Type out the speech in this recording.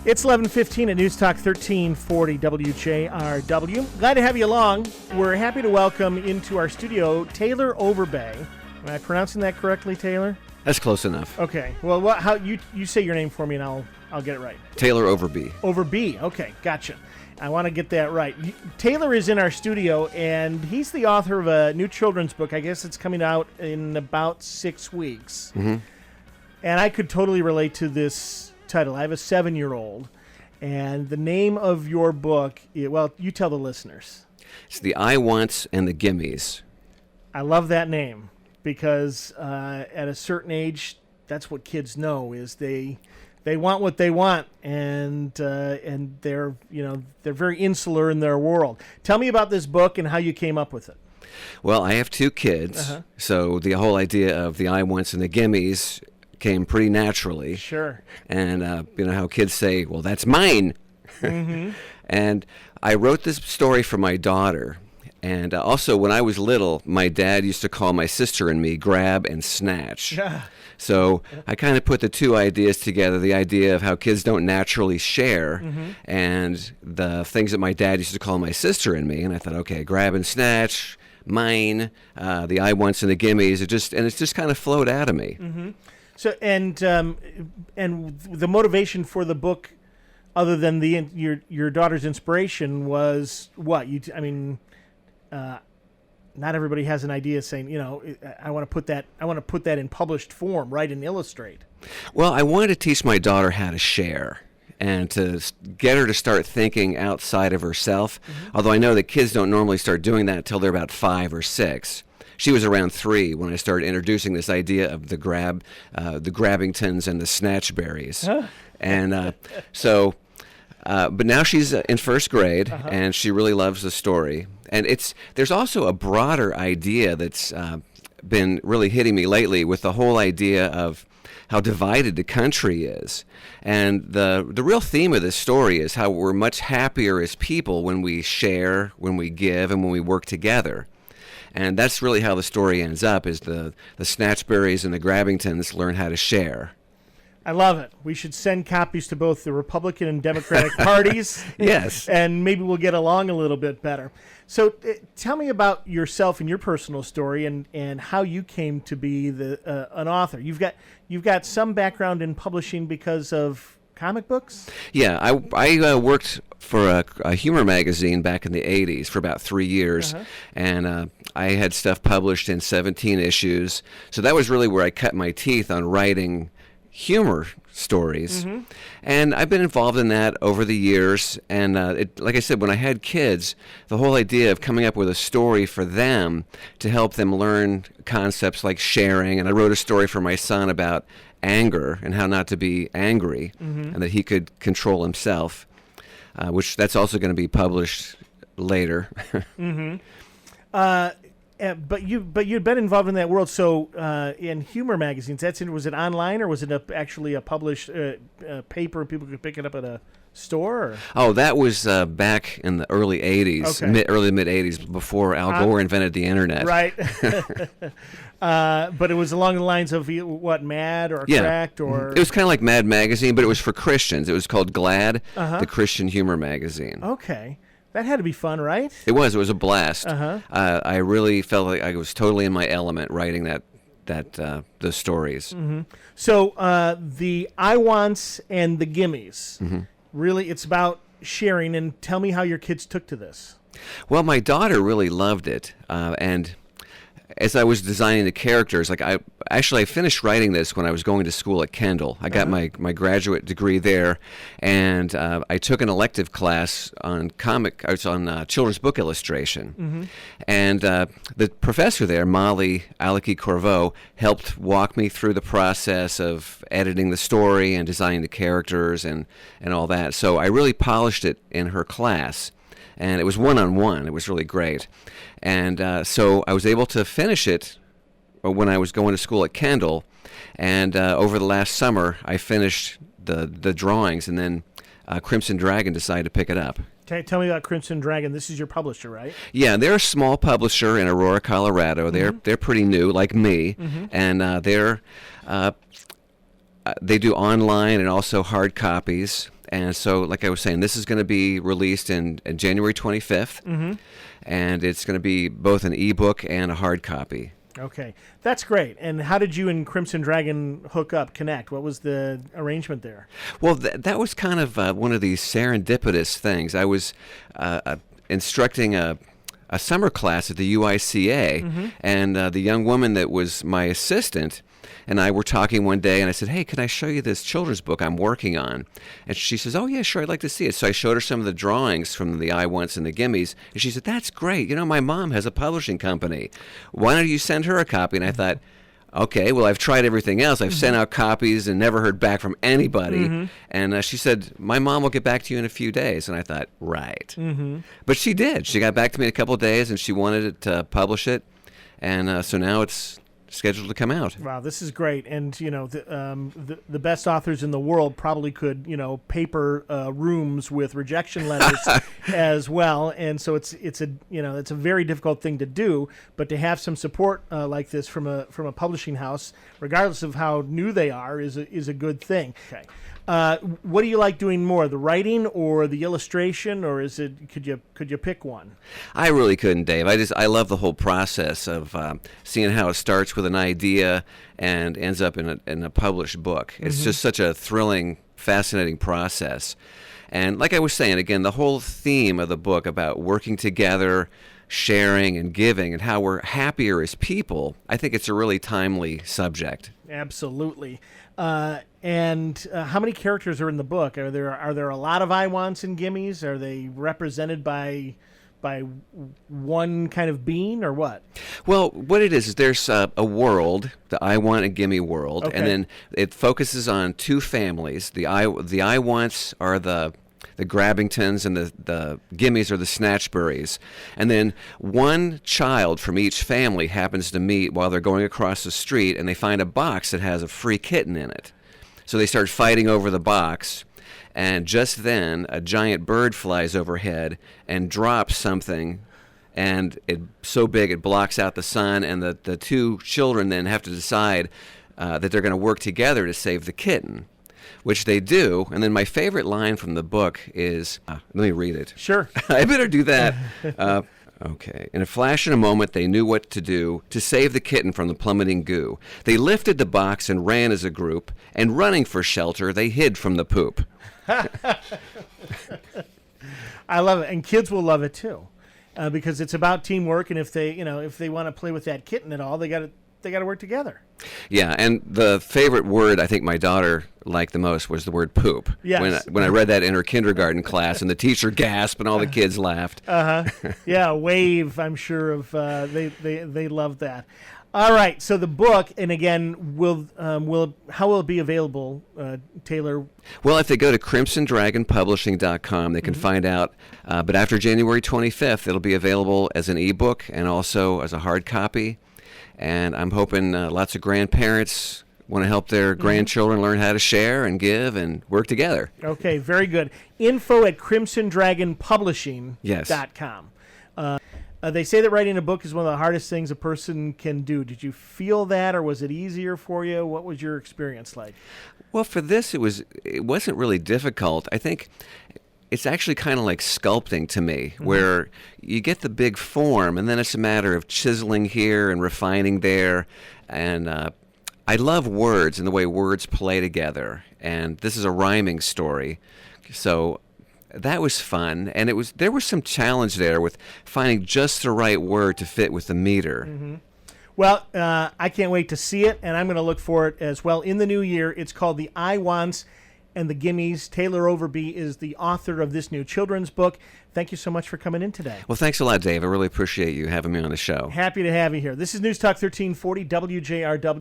It's 11:15 at Newstalk 1340 WJRW. Glad to have you along. We're happy to welcome into our studio Taylor Overbey. Am I pronouncing that correctly, Taylor? That's close enough. Okay. Well, how you say your name for me, and I'll get it right. Taylor Overbey. Overbey. Okay, gotcha. I want to get that right. Taylor is in our studio, and he's the author of a new children's book. I guess it's coming out in about 6 weeks. Mm-hmm. And I could totally relate to this title. I have a 7-year-old, and the name of your book, well, you tell the listeners. It's the I Wants and the Gimmies. I love that name because at a certain age, that's what kids know is they want what they want, and they're very insular in their world. Tell me about this book and how you came up with it. Well, I have 2 kids, so the whole idea of the I Wants and the Gimmies came pretty naturally. Sure. And you know how kids say, well, that's mine. Mm-hmm. And I wrote this story for my daughter. And also, when I was little, my dad used to call my sister and me grab and snatch. Yeah. So I kind of put the 2 ideas together, the idea of how kids don't naturally share and the things that my dad used to call my sister and me. And I thought, okay, grab and snatch, mine, the I Wants and the Gimmies. It just kind of flowed out of me. Mm-hmm. So and the motivation for the book, other than your daughter's inspiration, was what? Not everybody has an idea saying, I want to put that in published form, write and illustrate. Well, I wanted to teach my daughter how to share and to get her to start thinking outside of herself. Although I know that kids don't normally start doing that until they're about 5 or 6. She was around 3 when I started introducing this idea of the Grabbingtons and the Snatchberries. And but now she's in 1st grade, and she really loves the story. And there's also a broader idea that's been really hitting me lately with the whole idea of how divided the country is. And the real theme of this story is how we're much happier as people when we share, when we give, and when we work together. And that's really how the story ends up, is the Snatchberries and the Grabbingtons learn how to share. I love it. We should send copies to both the Republican and Democratic parties. Yes. And maybe we'll get along a little bit better. So tell me about yourself and your personal story and how you came to be an author. You've got some background in publishing because of comic books? Yeah, I worked for a humor magazine back in the 80s for about 3 years, and I had stuff published in 17 issues. So that was really where I cut my teeth on writing humor stories. And I've been involved in that over the years. And like I said, when I had kids, the whole idea of coming up with a story for them to help them learn concepts like sharing, and I wrote a story for my son about anger and how not to be angry, and that he could control himself, which that's also going to be published later. But you'd been involved in that world. So in humor magazines, was it online or was it actually a published paper and people could pick it up at a store? Or? Oh, that was back in the early 80s, early mid 80s, before Al Gore invented the internet. Right. But it was along the lines of what, Mad or Cracked or? It was kind of like Mad Magazine, but it was for Christians. It was called Glad, the Christian humor magazine. Okay. That had to be fun, right? It was a blast. I really felt like I was totally in my element writing those stories. So the I Wants and the Gimmies, really it's about sharing. And tell me how your kids took to this. Well, my daughter really loved it, and as I was designing the characters, like I finished writing this when I was going to school at Kendall. I got my graduate degree there, and I took an elective class on children's book illustration. And the professor there, Molly Aliki-Corveau, helped walk me through the process of editing the story and designing the characters and all that. So I really polished it in her class. And it was one-on-one. It was really great. And so I was able to finish it when I was going to school at Kendall. And over the last summer, I finished the drawings, and then Crimson Dragon decided to pick it up. Tell me about Crimson Dragon. This is your publisher, right? Yeah, they're a small publisher in Aurora, Colorado. They're pretty new, like me. And they do online and also hard copies. And so, like I was saying, this is going to be released in January 25th, and it's going to be both an ebook and a hard copy. Okay, that's great. And how did you and Crimson Dragon connect? What was the arrangement there? Well, that was kind of one of these serendipitous things. I was instructing a summer class at the UICA, and the young woman that was my assistant and I were talking one day, and I said, hey, can I show you this children's book I'm working on? And she says, oh, yeah, sure, I'd like to see it. So I showed her some of the drawings from the I Once and the Gimmies, and she said, that's great. You know, my mom has a publishing company. Why don't you send her a copy? And I thought, okay, well, I've tried everything else. I've sent out copies and never heard back from anybody. And she said, my mom will get back to you in a few days. And I thought, right. But she did. She got back to me in a couple of days, and she wanted it to publish it. And so now it's scheduled to come out. Wow, this is great. And, you know, the best authors in the world probably could, you know, paper rooms with rejection letters as well. And so it's a very difficult thing to do, but to have some support like this from a publishing house, regardless of how new they are, is a good thing. Okay. What do you like doing more, the writing or the illustration, or is it could you pick one? I really couldn't, Dave. I love the whole process of seeing how it starts with an idea and ends up in a published book. It's just such a thrilling, fascinating process. And like I was saying, again, the whole theme of the book about working together, sharing and giving, and how we're happier as people, I think it's a really timely subject. Absolutely. And how many characters are in the book? Are there a lot of I Wants and Gimmies? Are they represented by one kind of being, or what? Well, what it is there's a world, the I Want and Gimme world, Okay. and then it focuses on two families. The I Wants are the Grabbingtons, and the Gimmies are the Snatchburys. And then one child from each family happens to meet while they're going across the street, and they find a box that has a free kitten in it. So they start fighting over the box, and just then a giant bird flies overhead and drops something, and it's so big it blocks out the sun, and the two children then have to decide that they're going to work together to save the kitten, which they do. And then my favorite line from the book is, let me read it. Sure. I better do that. Okay. In a flash and a moment, they knew what to do to save the kitten from the plummeting goo. They lifted the box and ran as a group, and running for shelter, they hid from the poop. I love it, and kids will love it too, because it's about teamwork. And if they want to play with that kitten at all, they got to work together. Yeah, and the favorite word I think my daughter liked the most was the word poop. Yes. When I read that in her kindergarten class, and the teacher gasped and all the kids laughed. Yeah, wave. I'm sure of they love that. All right, so the book, and again, how will it be available, Taylor? Well, if they go to crimsondragonpublishing.com, they can find out. But after January 25th, it'll be available as an ebook and also as a hard copy. And I'm hoping lots of grandparents want to help their grandchildren learn how to share and give and work together. Okay, very good. Info at crimsondragonpublishing.com. Yes. They say that writing a book is one of the hardest things a person can do. Did you feel that, or was it easier for you? What was your experience like? Well, for this, it wasn't really difficult. I think it's actually kind of like sculpting to me, where you get the big form, and then it's a matter of chiseling here and refining there. And I love words and the way words play together. And this is a rhyming story, so that was fun. And there was some challenge there with finding just the right word to fit with the meter. Well, I can't wait to see it, and I'm going to look for it as well in the new year. It's called The I Wants and the Gimmies. Taylor Overbey is the author of this new children's book. Thank you so much for coming in today. Well, thanks a lot, Dave. I really appreciate you having me on the show. Happy to have you here. This is News Talk 1340 WJRW.